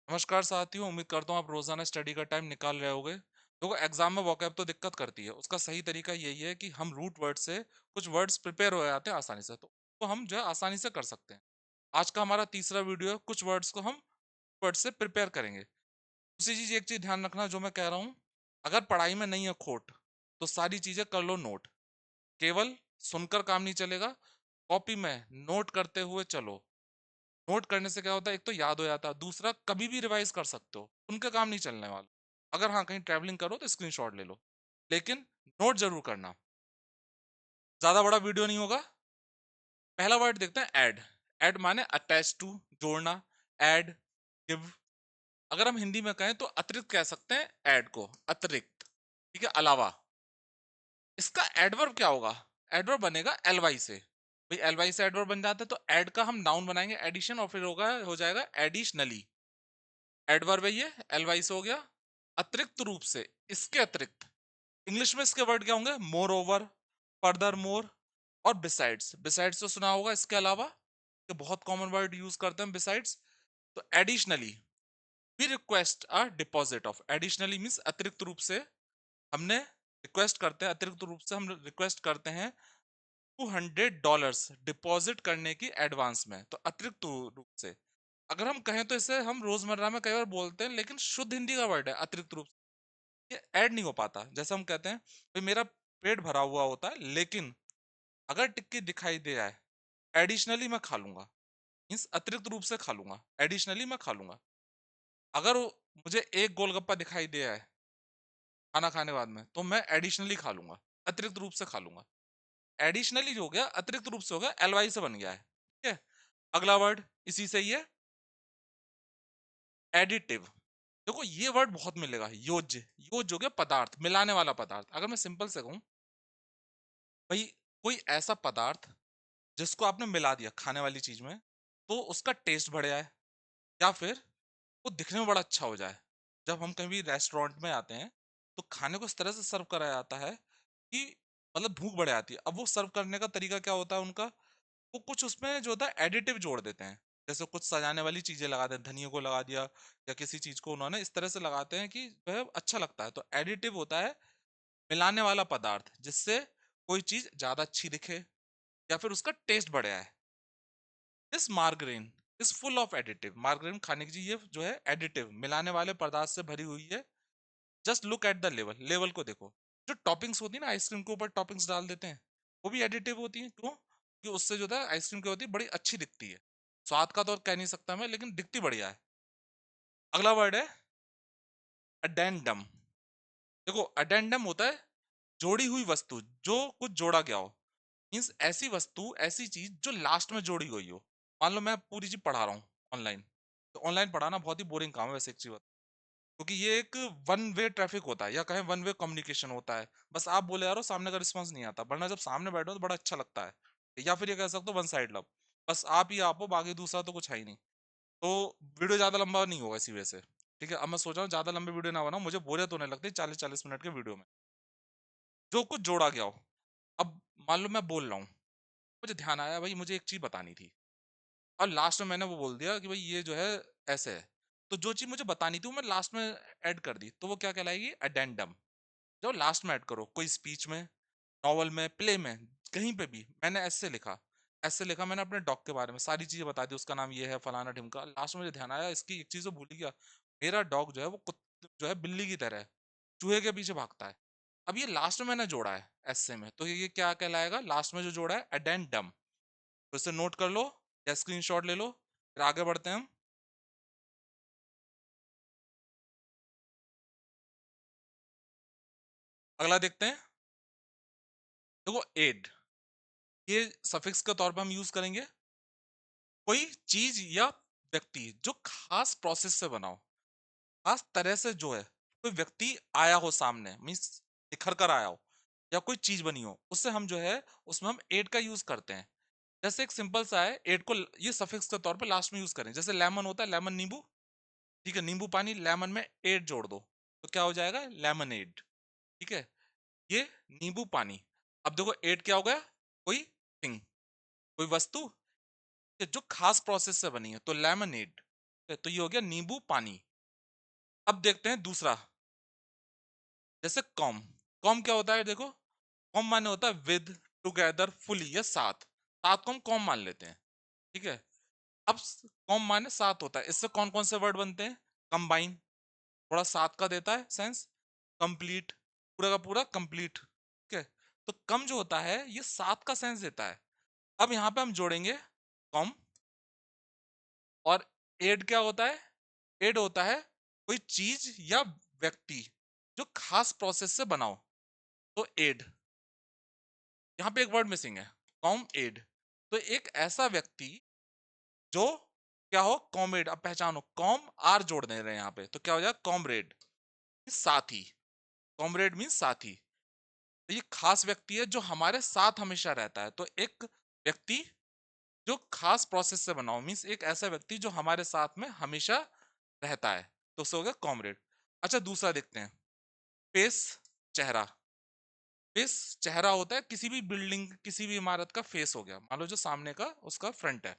नमस्कार साथियों, उम्मीद करता हूँ आप रोजाना स्टडी का टाइम निकाल रहे होगे। देखो, एग्जाम में वोकैब तो दिक्कत करती है। उसका सही तरीका यही है कि हम रूट वर्ड से कुछ वर्ड्स प्रिपेयर हो जाते हैं आसानी से, तो हम जो है आसानी से कर सकते हैं। आज का हमारा तीसरा वीडियो है, कुछ वर्ड्स को हम वर्ड से प्रिपेयर करेंगे। उसी चीज एक चीज ध्यान रखना जो मैं कह रहा हूँ। अगर पढ़ाई में नहीं है खोट, तो सारी चीजें कर लो नोट। केवल सुनकर काम नहीं चलेगा, कॉपी में नोट करते हुए चलो। नोट करने से क्या होता है, एक तो याद हो जाता है, दूसरा कभी भी रिवाइज कर सकते हो, उनका काम नहीं चलने वाला। अगर हाँ कहीं ट्रैवलिंग करो तो स्क्रीनशॉट ले लो, लेकिन नोट जरूर करना। ज्यादा बड़ा वीडियो नहीं होगा। पहला वर्ड देखते हैं, ऐड। ऐड माने अटैच टू, जोड़ना। Add, give. अगर हम हिंदी में कहें तो अतिरिक्त कह सकते हैं ऐड को, अतिरिक्त। ठीक है, अलावा। इसका एडवर्ब क्या होगा? एडवर्ब बनेगा एलवाई से। भाई एलवाई से एडवर्ब बन जाता है, तो ऐड का हम नाउन बनाएंगे एडिशन, और फिर होगा हो जाएगा एडिशनली। एडवर्ब है ये, एलवाई से हो गया। अतिरिक्त रूप से, इसके अतिरिक्त। इंग्लिश में इसके वर्ड क्या होंगे? मोर ओवर, फर्दर मोर, और बिसाइड्स। बिसाइड्स तो सुना होगा, इसके अलावा। ये बहुत कॉमन वर्ड यूज करते हैं बिसाइड्स। तो additionally, we request a deposit of. Additionally means अतिरिक्त रूप से हमने रिक्वेस्ट करते हैं, अतिरिक्त रूप से हम रिक्वेस्ट करते हैं $200 डिपॉजिट करने की एडवांस में, तो अतिरिक्त रूप से। अगर हम कहें तो इसे हम रोजमर्रा में कई बार बोलते हैं, लेकिन शुद्ध हिंदी का वर्ड है अतिरिक्त रूप से। ये ऐड नहीं हो पाता। जैसे हम कहते हैं भाई मेरा पेट भरा हुआ होता है, लेकिन अगर टिक्की दिखाई दे जाए, एडिशनली मैं खा लूंगा। मीन्स अतिरिक्त रूप से खा लूंगा, एडिशनली मैं खा लूंगा। अगर मुझे एक गोलगप्पा दिखाई दे जाए खाना खाने बाद में, तो मैं एडिशनली खा लूंगा, अतिरिक्त रूप से खा लूंगा। एडिशनली जो हो गया, अतिरिक्त रूप से हो गया, एलवाई से बन गया है। ठीक है। अगला वर्ड इसी से ही है, एडिटिव। देखो ये वर्ड बहुत मिलेगा, योज्य। योज्य हो गया पदार्थ, मिलाने वाला पदार्थ। अगर मैं सिंपल से कहूं, भाई कोई ऐसा पदार्थ जिसको आपने मिला दिया खाने वाली चीज में, तो उसका टेस्ट बढ़ जाए, या फिर वो दिखने में बड़ा अच्छा हो जाए। जब हम कहीं भी रेस्टोरेंट में आते हैं, तो खाने को इस तरह से सर्व कराया जाता है कि मतलब भूख बढ़ जाती है। अब वो सर्व करने का तरीका क्या होता है उनका, वो कुछ उसमें जो होता है एडिटिव जोड़ देते हैं। जैसे कुछ सजाने वाली चीजें लगा देते हैं, धनिया को लगा दिया, या किसी चीज को उन्होंने इस तरह से लगाते हैं कि वह अच्छा लगता है। तो एडिटिव होता है मिलाने वाला पदार्थ, जिससे कोई चीज ज्यादा अच्छी दिखे, या फिर उसका टेस्ट बढ़ जाए। This margarine is full of additive. Margarine खाने की चीज ये जो है एडिटिव, मिलाने वाले पदार्थ से भरी हुई है। Just look at the level. Level को देखो। जो टॉपिंग्स होती है ना, आइसक्रीम के ऊपर टॉपिंग्स डाल देते हैं, वो भी एडिटिव होती हैं। क्यों? कि उससे जो है आइसक्रीम क्या होती है, बड़ी अच्छी दिखती है। स्वाद का तो और कह नहीं सकता मैं, लेकिन दिखती बढ़िया है। अगला वर्ड है अडेंडम। देखो अडेंडम होता है जोड़ी हुई वस्तु, जो कुछ जोड़ा गया हो। मीन्स ऐसी वस्तु, ऐसी चीज जो लास्ट में जोड़ी गई हो। मान लो मैं पूरी चीज पढ़ा रहा हूँ ऑनलाइन, तो ऑनलाइन पढ़ाना बहुत ही बोरिंग काम है वैसे, एक चीज। क्योंकि ये एक वन वे ट्रैफिक होता है, या कहें वन वे कम्युनिकेशन होता है। बस आप बोले यारो, सामने का रिस्पांस नहीं आता। वरना जब सामने बैठो तो बड़ा अच्छा लगता है। या फिर ये कह सकते हो वन साइड लव। बस आप ही आप हो, बाकी दूसरा तो कुछ है ही नहीं। तो वीडियो ज्यादा लंबा नहीं होगा इसी वजह से। ठीक है, अब मैं सोच रहा हूँ ज्यादा लंबी वीडियो ना बनाऊं, मुझे बोरियत होने लगती है 40-40 मिनट के वीडियो में। जो कुछ जोड़ा गया हो। अब मान लो मैं बोल रहा हूँ, मुझे ध्यान आया भाई मुझे एक चीज बतानी थी, और लास्ट में मैंने वो बोल दिया कि भाई ये जो है ऐसे है। तो जो चीज मुझे बतानी थी वो मैं लास्ट में ऐड कर दी, तो वो क्या कहलाएगी? अडेंडम। जो लास्ट में ऐड करो, कोई स्पीच में, नॉवल में, प्ले में, कहीं पे भी। मैंने ऐसे लिखा, ऐसे लिखा मैंने अपने डॉग के बारे में, सारी चीजें बता दी, उसका नाम ये है, फलाना ढिमका। लास्ट में मुझे ध्यान आया इसकी एक चीज तो भूल ही गया। मेरा डॉग जो है वो जो है बिल्ली की तरह है, चूहे के पीछे भागता है। अब ये लास्ट में मैंने जोड़ा है ऐसे में, तो ये क्या कहलाएगा? लास्ट में जो जोड़ा है अडेंडम। तो इसे नोट कर लो, या स्क्रीनशॉट ले लो। फिर आगे बढ़ते हैं हम। अगला देखते हैं। देखो एड, ये सफिक्स के तौर पर हम यूज करेंगे कोई चीज या व्यक्ति जो खास प्रोसेस से बना हो, खास तरह से जो है कोई व्यक्ति आया हो सामने, मीन्स निखर कर आया हो, या कोई चीज बनी हो, उससे हम जो है उसमें हम एड का यूज करते हैं। जैसे एक सिंपल सा है, एड को ये सफिक्स के तौर पे लास्ट में यूज करें। जैसे लेमन होता है, लेमन नींबू। ठीक है, नींबू पानी, लेमन में एड जोड़ दो, तो क्या हो जाएगा? Lemonade. ठीक है, ये नींबू पानी। अब देखो एड क्या हो गया? कोई थिंग, कोई वस्तु, कि जो खास प्रोसेस से बनी है, तो लेमनेड। तो ये हो गया नींबू पानी। अब देखते हैं दूसरा, जैसे कॉम। कॉम क्या होता है देखो, कॉम माने होता है विद, टुगेदर, फुली या साथ। साथ को हम कॉम मान लेते हैं, ठीक है। अब कॉम माने साथ होता है, इससे कौन कौन से वर्ड बनते हैं? कंबाइन, थोड़ा साथ का देता है सेंस। कंप्लीट, पूरा का पूरा कंप्लीट, ठीक है। तो कम जो होता है ये साथ का सेंस देता है। अब यहाँ पे हम जोड़ेंगे कॉम, और एड क्या होता है? एड होता है कोई चीज या व्यक्ति जो खास प्रोसेस से बनाओ, तो एड। यहाँ पे एक वर्ड मिसिंग है, कॉम एड। तो एक ऐसा व्यक्ति जो क्या हो, कॉमरेड। अब पहचानो, कॉम आर जोड़ दे रहे हैं यहाँ पे, तो क्या हो जाएगा? कॉमरेड, साथी। कॉमरेड मीन साथी। तो ये खास व्यक्ति है जो हमारे साथ हमेशा रहता है। तो एक व्यक्ति जो खास प्रोसेस से बना हो, मीन्स एक ऐसा व्यक्ति जो हमारे साथ में हमेशा रहता है, तो उससे हो गया कॉमरेड। अच्छा दूसरा देखते हैं, फेस, चेहरा। फेस चेहरा होता है किसी भी बिल्डिंग, किसी भी इमारत का फेस हो गया, मान लो जो सामने का उसका फ्रंट है।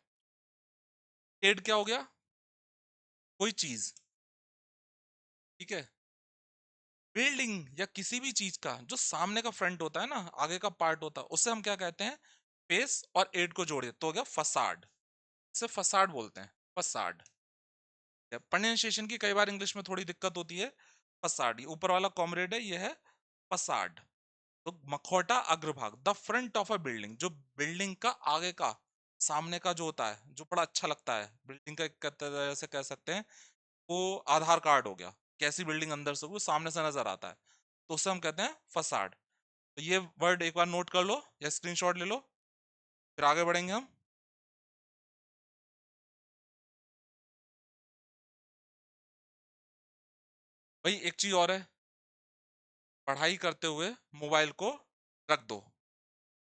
हेड क्या हो गया? कोई चीज, ठीक है। बिल्डिंग या किसी भी चीज का जो सामने का फ्रंट होता है ना, आगे का पार्ट होता है, उससे हम क्या कहते हैं? फेस, और एड को जोड़ दे तो हो गया फसाड। इसे फसाड बोलते हैं, फसाड। प्रोनाउंसिएशन की कई बार इंग्लिश में थोड़ी दिक्कत होती है। फसाड, ये ऊपर वाला कॉमरेड है, ये है फसाड। तो मखौटा अग्रभाग, the front of a building, जो बिल्डिंग का आगे का, सामने का जो होता है, जो बड़ा अच्छा लगता है बिल्डिंग का, एक तरह से कह सकते हैं वो आधार कार्ड हो गया। कैसी बिल्डिंग अंदर से, वो सामने से नजर आता है, तो उससे हम कहते हैं फसाड। तो ये वर्ड एक बार नोट कर लो या स्क्रीनशॉट ले लो, फिर आगे बढ़ेंगे हम। भाई एक चीज और है, पढ़ाई करते हुए मोबाइल को रख दो।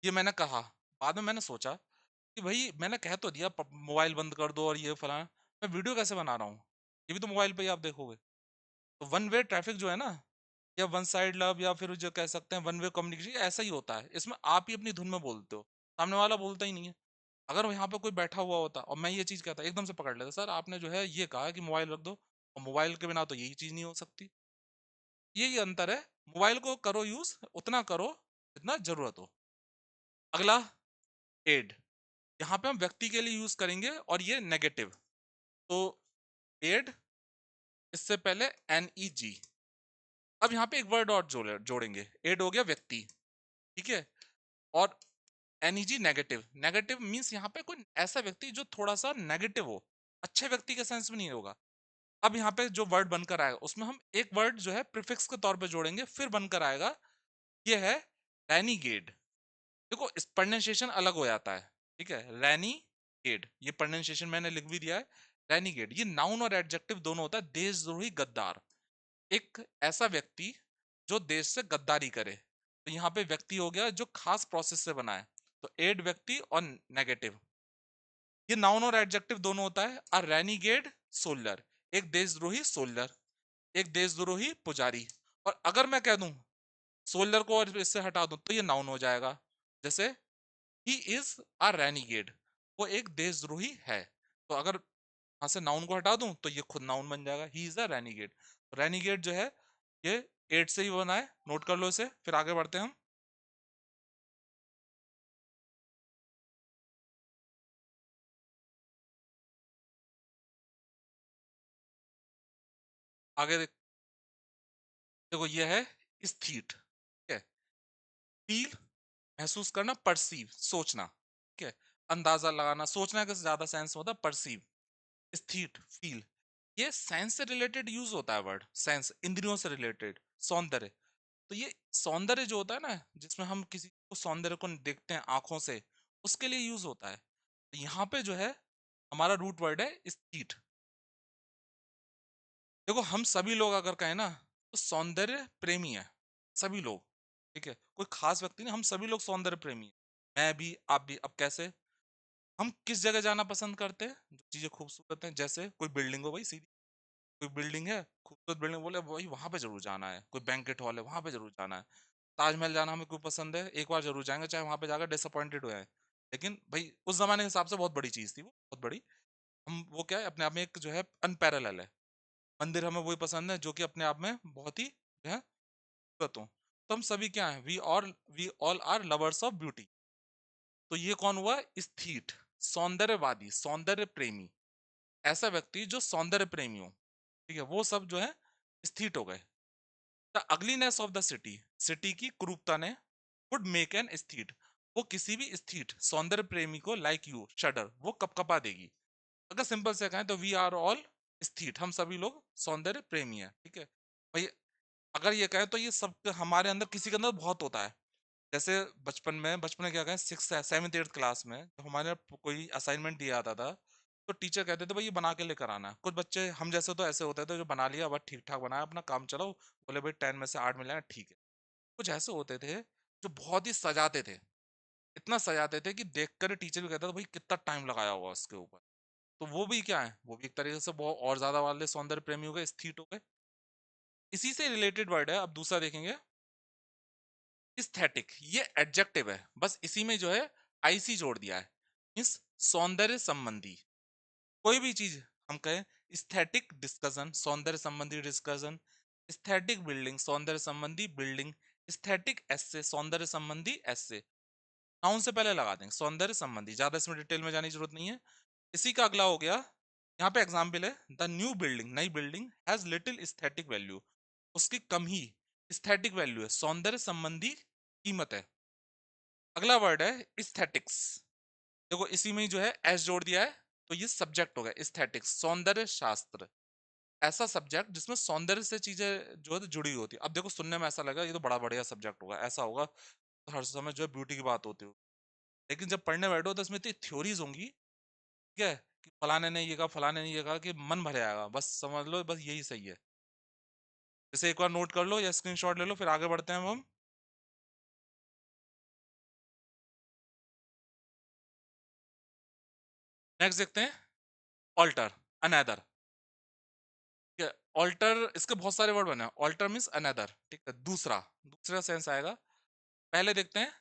ये मैंने कहा, बाद में मैंने सोचा कि भाई मैंने कह तो दिया मोबाइल बंद कर दो और ये फलाना, मैं वीडियो कैसे बना रहा हूँ? ये भी तो मोबाइल पे ही आप देखोगे। तो वन वे ट्रैफिक जो है ना, या वन साइड लव, या फिर जो कह सकते हैं वन वे कम्युनिकेशन, ऐसा ही होता है। इसमें आप ही अपनी धुन में बोलते हो, सामने वाला बोलता ही नहीं है। अगर यहाँ पे कोई बैठा हुआ होता और मैं ये चीज कहता, एकदम से पकड़ लेता, सर आपने जो है ये कहा कि मोबाइल रख दो, और मोबाइल के बिना तो यही चीज नहीं हो सकती। यही अंतर है। मोबाइल को करो यूज, उतना करो जितना जरूरत हो। अगला, एड। यहाँ पे हम व्यक्ति के लिए यूज करेंगे, और ये नेगेटिव। तो एड, इससे पहले NEG। अब यहाँ पे एक वर्ड और जोड़ेंगे, एड हो गया व्यक्ति, ठीक है। और NEG नेगेटिव। नेगेटिव मीन्स यहाँ पे कोई ऐसा व्यक्ति जो थोड़ा सा नेगेटिव हो, अच्छे व्यक्ति के सेंस में नहीं होगा। अब यहाँ पे जो वर्ड बनकर आएगा उसमें हम एक वर्ड जो है प्रीफिक्स के तौर पे जोड़ेंगे, फिर बनकर आएगा, ये है रैनीगेड। देखो इस प्रोनाउंसिएशन अलग हो जाता है, ठीक है। रैनीगेड, ये प्रोनाउंसिएशन मैंने लिख भी दिया है। रैनीगेड ये नाउन और एडजेक्टिव दोनों होता है। देशद्रोही, गद्दार, एक ऐसा व्यक्ति जो देश से गद्दारी करे। तो यहाँ पे व्यक्ति हो गया जो खास प्रोसेस से बना है, तो एड व्यक्ति और नेगेटिव। ये नाउन और एडजेक्टिव दोनों होता है। अ रैनीगेड सोल्जर, एक देशद्रोही सोल्जर, एक देशद्रोही पुजारी। और अगर मैं कह दूं सोल्जर को और इससे हटा दूं तो ये नाउन हो जाएगा। जैसे ही इज अ रैनीगेड, वो एक देशद्रोही है। तो अगर वहां से नाउन को हटा दूं तो ये खुद नाउन बन जाएगा, ही इज अ रैनीगेड। रैनीगेड जो है ये एड से ही बना है, नोट कर लो इसे, फिर आगे बढ़ते हैं हम। आगे देखो, ये है स्थित, ठीक है। फील, महसूस करना, परसीव, सोचना, ठीक है। अंदाजा लगाना, सोचना का ज्यादा सेंस होता है परसीव। स्थित, फील, ये साइंस से रिलेटेड यूज होता है वर्ड, साइंस इंद्रियों से रिलेटेड। सौंदर्य, तो ये सौंदर्य जो होता है ना, जिसमें हम किसी को सौंदर्य को देखते हैं आंखों से, उसके लिए यूज होता है। तो यहाँ पे जो है हमारा रूट वर्ड है स्थित। देखो हम सभी लोग अगर कहें ना, तो सौंदर्य प्रेमी है, सभी लोग, ठीक है। कोई खास व्यक्ति नहीं, हम सभी लोग सौंदर्य प्रेमी हैं। मैं भी, आप भी। अब कैसे? हम किस जगह जाना पसंद करते हैं जो चीजें खूबसूरत हैं? जैसे कोई बिल्डिंग हो, भाई सीधी कोई बिल्डिंग है, खूबसूरत बिल्डिंग, बोले भाई वहां पे जरूर जाना है। कोई बैंकेट हॉल है, वहां पे जरूर जाना है। ताजमहल जाना हमें क्यों पसंद है? एक बार जरूर जाएंगे, चाहे वहां पे जाकर डिसअपॉइंटेड हो जाए। लेकिन भाई उस जमाने के हिसाब से बहुत बड़ी चीज थी वो, बहुत बड़ी। हम वो क्या है, अपने आप में एक जो है अनपैरेलल है। मंदिर हमें वही पसंद है जो कि अपने आप में बहुत ही जो है खूबसूरत हो। तो हम सभी क्या हैं, we all are lovers of beauty. तो ये कौन हुआ, स्थित, सौंदर्यवादी, सौंदर्य प्रेमी, ऐसा व्यक्ति जो सौंदर्य प्रेमी हो, ठीक है, वो सब जो है स्थित हो गए। The ugliness of the city, city की कुरूपता ने वुड मेक एन स्थित, वो किसी भी स्थित सौंदर्य प्रेमी को लाइक यू शडर, वो कपकपा देगी। अगर सिंपल से कहें तो वी आर ऑल स्थित, हम सभी लोग सौंदर्य प्रेमी हैं, ठीक है भाई। अगर ये कहें तो ये सब हमारे अंदर किसी के अंदर बहुत होता है। जैसे बचपन में क्या कहें, सिक्स सेवन्थ एट्थ क्लास में जब हमारे कोई असाइनमेंट दिया आता था, तो टीचर कहते थे भाई ये बना के लेकर आना है। कुछ बच्चे हम जैसे तो ऐसे होते थे जो बना लिया, बस ठीक ठाक बनाया, अपना काम चलाओ, बोले भाई 10 में से 8 मिला है, ठीक है। कुछ ऐसे होते थे जो बहुत ही सजाते थे, इतना सजाते थे कि देखकर टीचर भी कहता था भाई कितना टाइम लगाया हुआ उसके ऊपर। तो वो भी क्या है, वो भी एक तरीके से बहुत और ज्यादा वाले सौंदर्य प्रेमी हो गए, स्थित हो गए। इसी से रिलेटेड वर्ड है, अब दूसरा देखेंगे, एस्थेटिक। ये एडजेक्टिव है, बस इसी में जो है आईसी जोड़ दिया है, मींस सौंदर्य संबंधी। कोई भी चीज हम कहें, एस्थेटिक डिस्कशन, सौंदर्य संबंधी डिस्कशन, एस्थेटिक बिल्डिंग, सौंदर्य संबंधी बिल्डिंग, एस्थेटिक एस्से, सौंदर्य संबंधी एस्से। नाउन से पहले लगा देंगे सौंदर्य संबंधी, ज्यादा इसमें डिटेल में जाने की जरूरत नहीं है। इसी का अगला हो गया, यहाँ पे एग्जाम्पल है, द न्यू बिल्डिंग, नई building has little aesthetic value, उसकी कम ही एस्थेटिक वैल्यू है, सौंदर्य संबंधी कीमत है। अगला वर्ड है एस्थेटिक्स। देखो इसी में ही जो है एस जोड़ दिया है, तो ये सब्जेक्ट हो गया एस्थेटिक्स, सौंदर्य शास्त्र, ऐसा सब्जेक्ट जिसमें सौंदर्य से चीजें जो है जुड़ी होती है। अब देखो सुनने में ऐसा लगा ये तो बड़ा बढ़िया सब्जेक्ट होगा, ऐसा होगा तो हर समय जो है ब्यूटी की बात होती हो, लेकिन जब पढ़ने बैठो तो इसमें इतनी थ्योरीज होंगी, ठीक है, कि फलाने ने ये कहा, फलाने ने ये कहा, कि मन भर जाएगा, बस समझ लो बस यही सही है। इसे एक बार नोट कर लो या स्क्रीनशॉट ले लो, फिर आगे बढ़ते हैं हम। नेक्स्ट देखते हैं, ऑल्टर, अनदर। ठीक है, ऑल्टर, इसके बहुत सारे वर्ड बने हैं, ऑल्टर मीन्स अनदर, ठीक है, दूसरा, दूसरा सेंस आएगा। पहले देखते हैं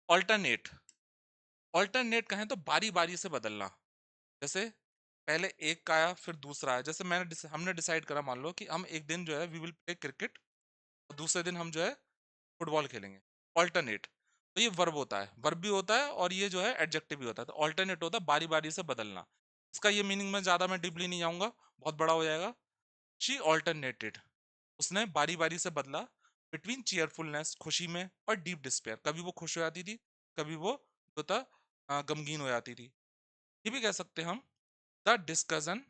ऑल्टरनेट। ऑल्टरनेट कहें तो बारी बारी से बदलना, जैसे पहले एक का आया फिर दूसरा आया, जैसे हमने डिसाइड करा, मान लो कि हम एक दिन जो है वी विल प्ले क्रिकेट, और दूसरे दिन हम जो है फुटबॉल खेलेंगे। ऑल्टरनेट, तो ये वर्ब होता है, वर्ब भी होता है और ये जो है एडजेक्टिव भी होता है। तो ऑल्टरनेट होता है बारी बारी से बदलना। इसका ये मीनिंग में ज्यादा मैं डीपली नहीं जाऊंगा, बहुत बड़ा हो जाएगा। शी ऑल्टरनेटेड, उसने बारी बारी से बदला, बिटवीन चीयरफुलनेस, खुशी में, और डीप डिस्पेयर, कभी वो खुश हो जाती थी, कभी वो जो था गमगीन हो जाती थी। ये भी कह सकते हैं हम, द डिस्कशन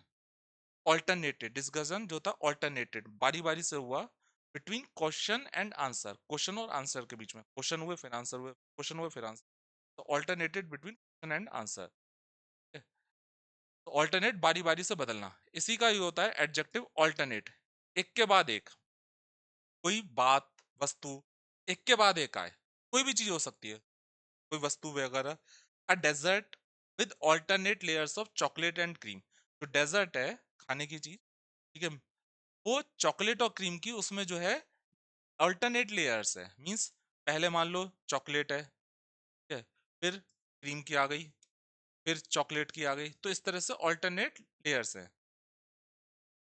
ऑल्टरनेटेड, डिस्कशन जो था ऑल्टरनेटेड, बारी बारी से हुआ, between question and answer, question और आंसर के बीच में, क्वेश्चन हुए फिर आंसर हुए, क्वेश्चन हुए फिर आंसर, तो alternated between question and answer. तो ऑल्टरनेट बारी बारी से बदलना, इसी का ही होता है एडजेक्टिव ऑल्टरनेट, एक के बाद एक, कोई बात, वस्तु एक के बाद एक आए, कोई भी चीज हो सकती है, कोई वस्तु वगैरह। A dessert with alternate layers of chocolate and cream, जो डेजर्ट है, खाने की चीज, ठीक है, वो चॉकलेट और क्रीम की उसमें जो है अल्टरनेट लेयर्स है, मींस पहले मान लो चॉकलेट है, ठीक है, फिर क्रीम की आ गई, फिर चॉकलेट की आ गई, तो इस तरह से अल्टरनेट लेयर्स है।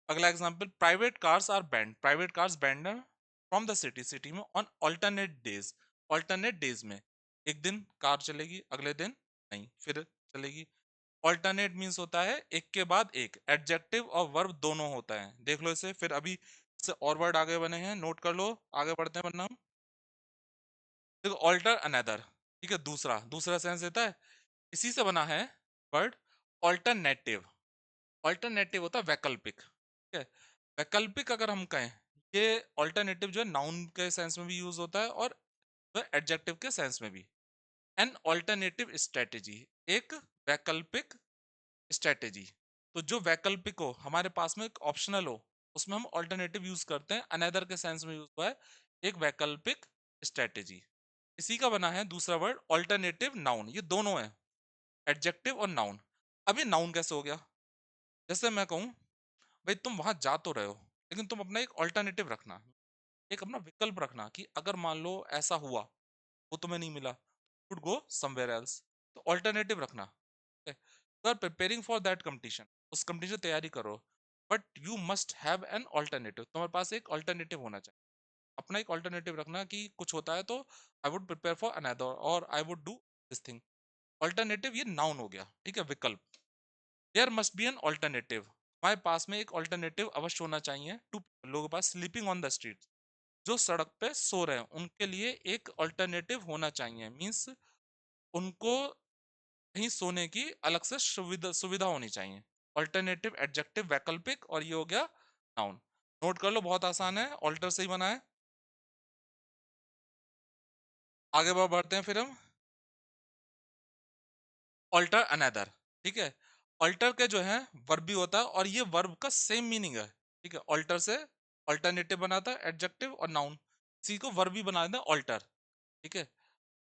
अगला example, private cars are banned, private cars banned from the city, city में on alternate days, alternate days में, एक दिन कार चलेगी, अगले दिन नहीं, फिर चलेगी। अल्टरनेट मींस होता है एक के बाद एक, एडजेक्टिव और वर्ब दोनों होता है, देख लो इसे, फिर अभी से और वर्ड आगे बने हैं, नोट कर लो, आगे बढ़ते हैं, वरना हम देखो ऑल्टर अनदर, ठीक है, दूसरा, दूसरा सेंस देता है, इसी से बना है वर्ड ऑल्टरनेटिव। ऑल्टरनेटिव होता है वैकल्पिक, ठीक है, वैकल्पिक अगर हम कहें, ये ऑल्टरनेटिव जो है नाउन के सेंस में भी यूज होता है और एडजेक्टिव के सेंस में भी। एन ऑल्टरनेटिव स्ट्रेटेजी, एक वैकल्पिक स्ट्रेटेजी, तो जो वैकल्पिक हो, हमारे पास में एक ऑप्शनल हो, उसमें हम ऑल्टरनेटिव यूज करते हैं, अनदर के सेंस में यूज हुआ है, एक वैकल्पिक स्ट्रेटेजी। इसी का बना है दूसरा वर्ड ऑल्टरनेटिव नाउन, ये दोनों है, एडजेक्टिव और नाउन। अब ये नाउन कैसे हो गया, जैसे मैं कहूँ भाई तुम वहां जा तो रहे हो, लेकिन तुम अपना एक ऑल्टरनेटिव रखना, एक अपना विकल्प रखना, कि अगर मान लो ऐसा हुआ, वो तुम्हें नहीं मिला, वुड गो समवेयर एल्स, तो ऑल्टरनेटिव रखना, ठीक है? You are preparing for that competition, उस कंपटीशन तैयारी करो, but you must have an alternative, तुम्हारे पास एक ऑल्टरनेटिव होना चाहिए, अपना एक ऑल्टरनेटिव रखना कि कुछ होता है तो I would prepare for another और I would do this thing. Alternative ये नाउन हो गया, ठीक है, विकल्प। There must be an alternative, हमारे पास में एक ऑल्टरनेटिव अवश्य होना चाहिए टू लोगों के पास स्लीपिंग ऑन द स्ट्रीट, जो सड़क पे सो रहे हैं उनके लिए एक ऑल्टरनेटिव होना चाहिए, मीन्स उनको कहीं सोने की अलग से सुविधा सुविधा होनी चाहिए। ऑल्टरनेटिव एडजेक्टिव वैकल्पिक, और ये हो गया नाउन। नोट कर लो, बहुत आसान है, ऑल्टर से ही बना है। आगे बढ़ते हैं फिर हम। ऑल्टर अनदर, ठीक है, ऑल्टर के जो है वर्ब भी होता है और ये वर्ब का सेम मीनिंग है, ठीक है, ऑल्टर से ऑल्टरनेटिव बनाता है एडजेक्टिव और नाउन, इसी को वर्ब भी बना देता है ऑल्टर, ठीक है।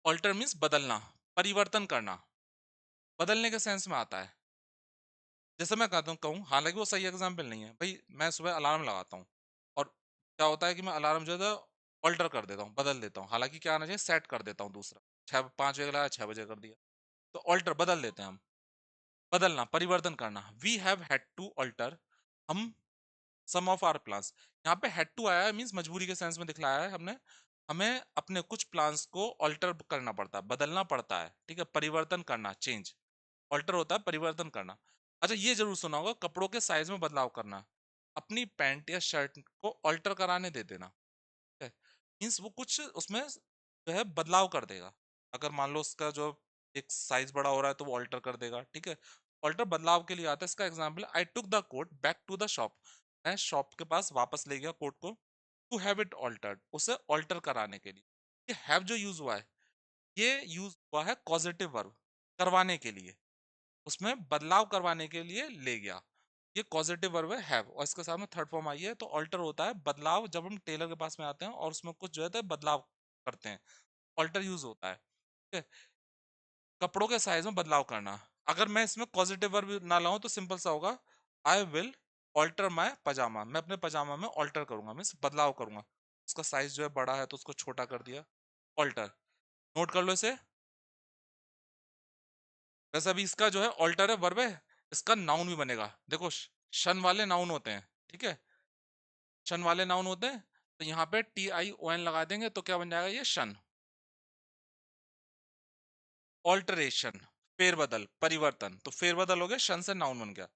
ऑल्टर मीन्स बदलना, परिवर्तन करना, बदलने के सेंस में आता है। जैसे मैं कहता हूँ कहूँ, हालांकि वो सही एग्जाम्पल नहीं है भाई, मैं सुबह अलार्म लगाता हूँ और क्या होता है कि मैं अलार्म जो है ऑल्टर कर देता हूँ, बदल देता हूँ, हालांकि क्या आना चाहिए, सेट कर देता हूँ दूसरा, 5 बजे लगाया 6 बजे कर दिया, तो ऑल्टर बदल देते हैं हम। बदलना, परिवर्तन करना, we have had to alter, हम सम ऑफ आवर प्लान्स, यहाँ पे हैड टू आया है मीन्स मजबूरी के सेंस में दिखलाया है हमने, हमें अपने कुछ प्लान्स को ऑल्टर करना पड़ता है, बदलना पड़ता है, ठीक है, परिवर्तन करना, चेंज, ऑल्टर होता है परिवर्तन करना। अच्छा, ये जरूर सुना होगा, कपड़ों के साइज में बदलाव करना, अपनी पैंट या शर्ट को ऑल्टर कराने दे देना, ठीक है, मीन्स वो कुछ उसमें जो है बदलाव कर देगा, अगर मान लो उसका जो एक साइज बड़ा हो रहा है तो वो ऑल्टर कर देगा, ठीक है, ऑल्टर बदलाव के लिए आता है। इसका example, I took the coat back to the shop, मैं शॉप के पास वापस ले गया कोट को, टू हैव इट ऑल्टर्ड, उसे ऑल्टर कराने के लिए। ये हैव जो यूज हुआ है, ये यूज हुआ है कॉजेटिव वर्ब, करवाने के लिए, उसमें बदलाव करवाने के लिए ले गया, ये पॉजिटिव वर्ब है हैव, और इसके साथ में थर्ड फॉर्म आई है, तो ऑल्टर होता है बदलाव, जब हम टेलर के पास में आते हैं और उसमें कुछ जो है तो बदलाव करते हैं, ऑल्टर यूज होता है, ठीक है। कपड़ों के साइज में बदलाव करना, अगर मैं इसमें पॉजिटिव वर्ब ना लाऊं तो सिंपल सा होगा, आई विल ऑल्टर माई पजामा, मैं अपने पजामा में ऑल्टर करूंगा, मीन्स बदलाव करूंगा, उसका साइज जो है बड़ा है तो उसको छोटा कर दिया, ऑल्टर। नोट कर लो इसे। वैसे अभी इसका जो है ऑल्टर है वर्ब है, इसका नाउन भी बनेगा, देखो शन वाले नाउन होते हैं, ठीक है, शन वाले नाउन होते हैं, तो यहाँ पे TION लगा देंगे तो क्या बन जाएगा, ये शन। ऑल्टरेशन, फेरबदल, परिवर्तन, तो फेरबदल हो गया, शन से नाउन बन गया।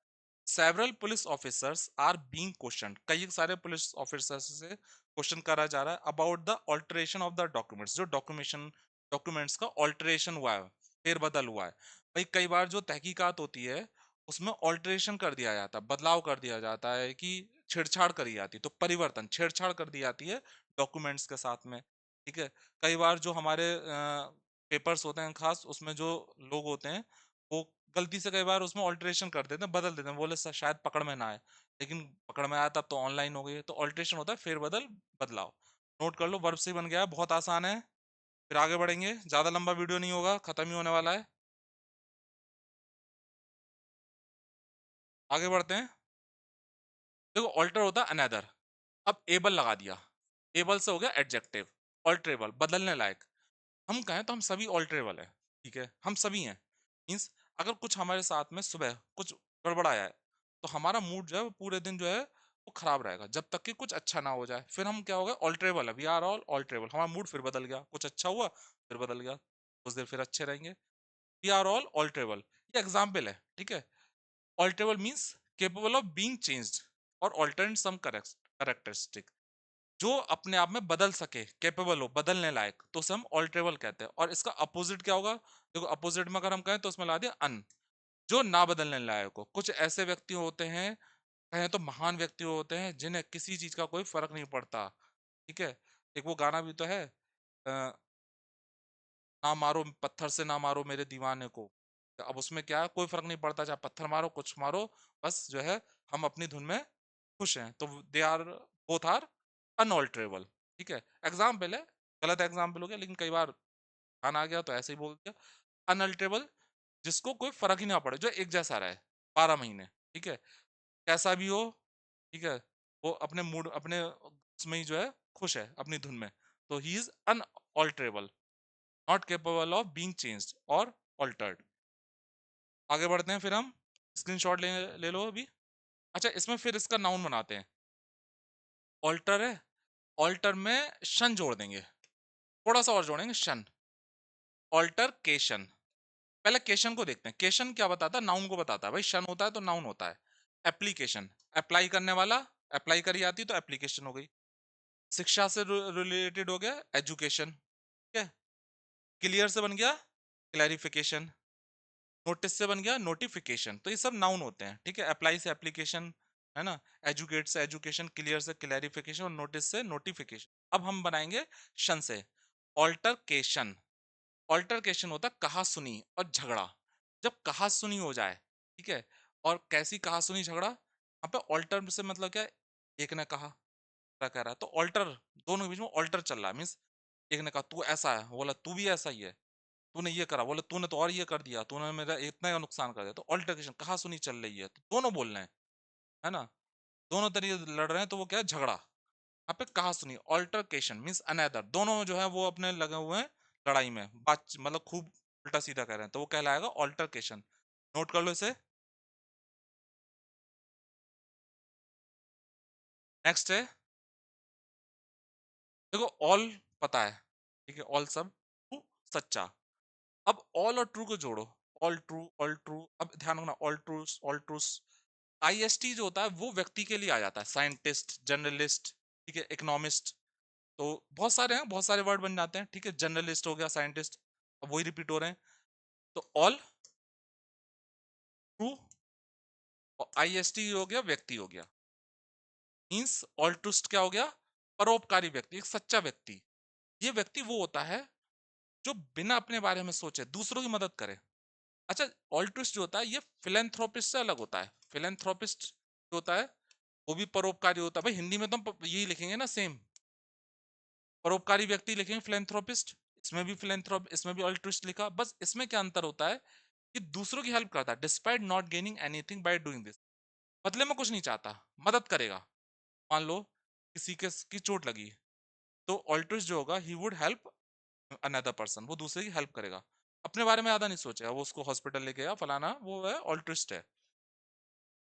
Several police officers are being question, कई सारे पुलिस ऑफिसर्स से क्वेश्चन करा जा रहा है about the alteration of the documents, जो डॉक्यूमेंट्स का ऑल्टरेशन हुआ है, फेरबदल हुआ है। भाई कई बार जो तहकीकात होती है उसमें ऑल्टरेशन कर दिया जाता है, बदलाव कर दिया जाता है, कि छेड़छाड़ करी जाती है, तो परिवर्तन, छेड़छाड़ कर दी जाती है डॉक्यूमेंट्स के साथ में, ठीक है। कई बार जो हमारे पेपर्स होते हैं खास, उसमें जो लोग होते हैं वो गलती से कई बार उसमें ऑल्टरेशन कर देते हैं, बदल देते हैं, बोले शायद पकड़ में ना आए, लेकिन पकड़ में आया तब तो ऑनलाइन हो गई है, तो ऑल्टरेशन होता है फेरबदल, बदलाव। नोट कर लो, वर्ब से ही बन गया है, बहुत आसान है। फिर आगे बढ़ेंगे, ज्यादा लंबा वीडियो नहीं होगा, खत्म ही होने वाला है। आगे बढ़ते हैं। देखो ऑल्टर होता है अनदर, अब एबल लगा दिया, एबल से हो गया एडजेक्टिव, ऑल्टरेबल, बदलने लायक। हम कहें तो हम सभी ऑल्टरेबल है, ठीक है, हम सभी हैं, मीन्स अगर कुछ हमारे साथ में सुबह कुछ गड़बड़ाया है तो हमारा मूड जो है वो पूरे दिन जो है वो खराब रहेगा, जब तक कि कुछ अच्छा ना हो जाए, फिर हम क्या हो गए, ऑल्टरेबल है, वी आर ऑल ऑल्टरेबल, हमारा मूड फिर बदल गया, कुछ अच्छा हुआ फिर बदल गया, कुछ देर फिर अच्छे रहेंगे, वी आर ऑल ऑल्टरेबल, ये एग्जाम्पल है, ठीक है। Alterable means capable of being changed और ऑल्टर्ड सम करेक्टरिस्टिक, जो अपने आप में बदल सके, कैपेबल हो, बदलने लायक, तो उसे हम ऑल्टरेबल कहते हैं। और इसका अपोजिट क्या होगा, देखो अपोजिट में अगर हम कहें तो उसमें ला दिया अन, जो ना बदलने लायक हो। कुछ ऐसे व्यक्ति होते हैं, कहें तो महान व्यक्ति होते हैं, जिन्हें किसी चीज का कोई फर्क नहीं पड़ता, ठीक है। एक वो गाना भी तो है, ना मारो पत्थर से, ना मारो मेरे दीवाने को, तो अब उसमें क्या है, कोई फर्क नहीं पड़ता, चाहे पत्थर मारो कुछ मारो, बस जो है हम अपनी धुन में खुश हैं, तो they are both are unalterable, ठीक है। एग्जाम्पल है, गलत एग्जाम्पल हो गया, लेकिन कई बार गाना आ गया तो ऐसे ही बोल दिया। अनअल्टरेबल, जिसको कोई फर्क ही ना पड़े, जो एक जैसा रहे 12 महीने, ठीक है, कैसा भी हो, ठीक है, वो अपने मूड, अपने उसमें ही जो है खुश है अपनी धुन में, तो he is unalterable, not capable of being changed और ऑल्टर्ड। आगे बढ़ते हैं फिर हम। स्क्रीनशॉट ले लो अभी। अच्छा, इसमें फिर इसका नाउन बनाते हैं। ऑल्टर है, ऑल्टर में शन जोड़ देंगे, थोड़ा सा और जोड़ेंगे, शन, ऑल्टरकेशन। पहले केशन को देखते हैं। केशन क्या बताता है? नाउन को बताता है भाई। शन होता है तो नाउन होता है। एप्लीकेशन, अप्लाई करने वाला, अप्लाई करी आती तो एप्लीकेशन हो गई। शिक्षा से रिलेटेड हो गया एजुकेशन, ठीक है। क्लियर से बन गया क्लैरिफिकेशन, नोटिस से बन गया नोटिफिकेशन। तो ये सब नाउन होते हैं, ठीक है। अप्लाई से एप्लीकेशन, है ना। एजुकेट से एजुकेशन, क्लियर से क्लैरिफिकेशन और नोटिस से नोटिफिकेशन। अब हम बनाएंगे शन से ऑल्टरकेशन। ऑल्टरकेशन होता है कहा सुनी और झगड़ा। जब कहा सुनी हो जाए, ठीक है। और कैसी कहा सुनी झगड़ा? यहाँ पे ऑल्टर से मतलब क्या है? एक ने कहा, दूसरा कह रहा है, तो ऑल्टर, दोनों के बीच में ऑल्टर चल रहा है। मीन्स एक ने कहा तू ऐसा है, बोला तू भी ऐसा ही है। तूने ये करा, बोले तूने तो और ये कर दिया, तूने मेरा इतना का नुकसान कर दिया। तो ऑल्टरकेशन, कहा सुनी चल रही है, तो दोनों बोल रहे हैं, है ना। दोनों तरीके लड़ रहे हैं, तो वो क्या है? झगड़ा। यहाँ पे कहा सुनी, ऑल्टरकेशन मीन्स अनदर, दोनों जो है वो अपने लगे हुए हैं लड़ाई में, बात मतलब खूब उल्टा सीधा कह रहे हैं, तो वो कहलाएगा ऑल्टरकेशन। नोट कर लो इसे। नेक्स्ट है, देखो ऑल पता है, ठीक है, ऑल सब, ट्रू सच्चा। अब ऑल और ट्रू को जोड़ो, ऑल ट्रू, ऑल ट्रू। अब ध्यान रखना, all truce, all truce. IST जो होता है वो व्यक्ति के लिए आ जाता है, साइंटिस्ट, जर्नलिस्ट, ठीक है, इकोनॉमिस्ट। तो बहुत सारे हैं, बहुत सारे वर्ड बन जाते हैं, ठीक है। जर्नलिस्ट हो गया, साइंटिस्ट, अब वही रिपीट हो रहे हैं। तो ऑल ट्रू और आईएसटी हो गया, व्यक्ति हो गया। मीन्स ऑल्ट्रुस्ट क्या हो गया? परोपकारी व्यक्ति, एक सच्चा व्यक्ति। ये व्यक्ति वो होता है जो बिना अपने बारे में सोचे दूसरों की मदद करे। अच्छा, ऑल्ट्रुस्ट जो होता है ये फिलेंथ्रोपिस्ट से अलग होता है। फिलेंथ्रोपिस्ट जो होता है वो भी परोपकारी होता है। भाई हिंदी में तो हम यही लिखेंगे ना, सेम परोपकारी व्यक्ति लिखेंगे फिलेंथ्रोपिस्ट। इसमें भी फिलेंथ्रोप, इसमें भी ऑल्ट्रुस्ट लिखा, बस इसमें क्या अंतर होता है कि दूसरों की हेल्प करता है despite not gaining anything by doing this. बदले में कुछ नहीं चाहता, मदद करेगा। मान लो किसी के की चोट लगी, तो ऑल्ट्रुइस्ट जो होगा he would help another person, वो दूसरे की हेल्प करेगा, अपने बारे में ज्यादा नहीं सोचेगा, वो उसको हॉस्पिटल लेके गया फलाना, वो है ऑल्ट्रुइस्ट है।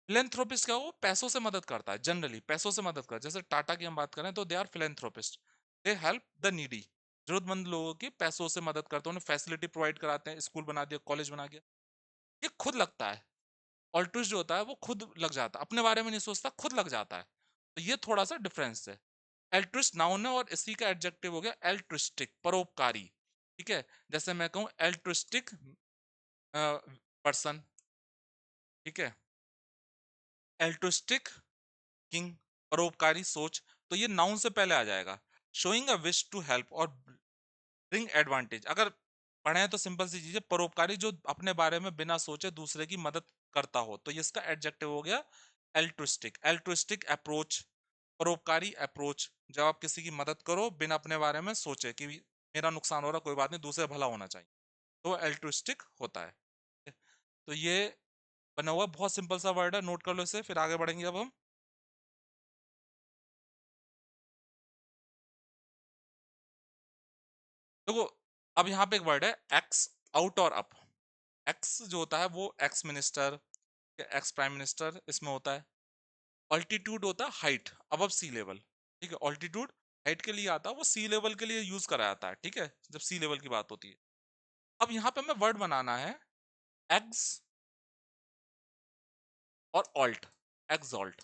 फिलेंथ्रोपिस्ट क्या, वो पैसों से मदद करता है, जनरली पैसों से मदद करता है। जैसे टाटा की हम बात करें तो they are philanthropist, they help the needy, जरूरतमंद लोगों की पैसों से मदद करते हैं, उन्हें फैसिलिटी प्रोवाइड कराते हैं, स्कूल बना दिया, कॉलेज बना दिया। ये खुद लगता है। ऑल्ट्रुइस्ट जो होता है वो खुद लग जाता है, अपने बारे में नहीं सोचता, खुद लग जाता है। तो ये थोड़ा सा डिफरेंस है। एल्ट्रिस्ट नाउन है और इसी का एडजेक्टिव हो गया एल्ट्रिस्टिक, परोपकारी, ठीक है। जैसे मैं कहूं एल्ट्रिस्टिक पर्सन, ठीक है, एल्ट्रिस्टिक किंग, परोपकारी सोच। तो ये नाउन से पहले आ जाएगा। Showing a wish to help और ब्रिंग एडवांटेज, अगर पढ़े तो सिंपल सी चीज है, परोपकारी जो अपने बारे में बिना सोचे दूसरे की मदद करता हो, तो ये इसका एडजेक्टिव हो गया एल्ट्रिस्टिक। एल्ट्रिस्टिक अप्रोच, परोपकारी अप्रोच, जब आप किसी की मदद करो बिना अपने बारे में सोचे कि मेरा नुकसान हो रहा, कोई बात नहीं, दूसरे भला होना चाहिए, तो एल्ट्रिस्टिक होता है। तो ये बना हुआ बहुत सिंपल सा वर्ड है, नोट कर लो इसे, फिर आगे बढ़ेंगे अब हम। देखो, अब यहाँ पे एक वर्ड है एक्स, आउट और अप। एक्स जो होता है वो ex minister, ex prime minister इसमें होता है। ऑल्टीट्यूड होता है हाइट, अबव सी लेवल, ठीक है। ऑल्टीट्यूड हाइट के लिए आता है, वो सी लेवल के लिए यूज करा जाता है, ठीक है, जब सी लेवल की बात होती है। अब यहाँ पे हमें वर्ड बनाना है एक्स और ऑल्ट, एक्सॉल्ट।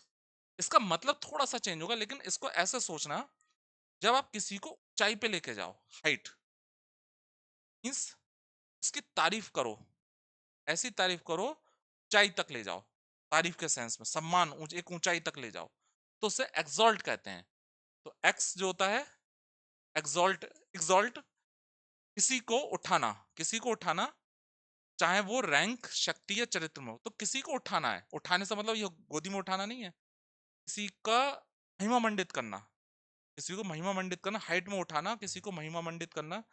इसका मतलब थोड़ा सा चेंज होगा, लेकिन इसको ऐसे सोचना, जब आप किसी को ऊंचाई पे लेके जाओ, हाइट मीन्स उसकी तारीफ करो, ऐसी तारीफ करो ऊंचाई तक ले जाओ, तारीफ के सेंस में, सम्मान, एक ऊंचाई तक ले जाओ, तो उसे एक्सॉल्ट कहते हैं। तो एक्स जो होता है एक्सॉल्ट, एक्सॉल्ट किसी को उठाना, किसी को उठाना, चाहे वो रैंक, शक्ति या चरित्र में हो, तो किसी को उठाना है। उठाने से मतलब ये गोदी में उठाना नहीं है, किसी का महिमा मंडित करना, किसी को महिमा मंडित करना, हाइट में उठाना, किसी को महिमा मंडित करना।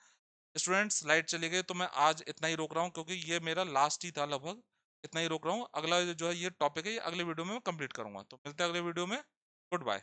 स्टूडेंट्स लाइट चली गई, तो मैं आज इतना ही रोक रहा हूँ, क्योंकि ये मेरा लास्ट ही था लगभग। इतना ही रोक रहा हूँ, अगला जो है ये टॉपिक है, ये अगले वीडियो में मैं कंप्लीट करूंगा। तो मिलते हैं अगले वीडियो में। Good bye.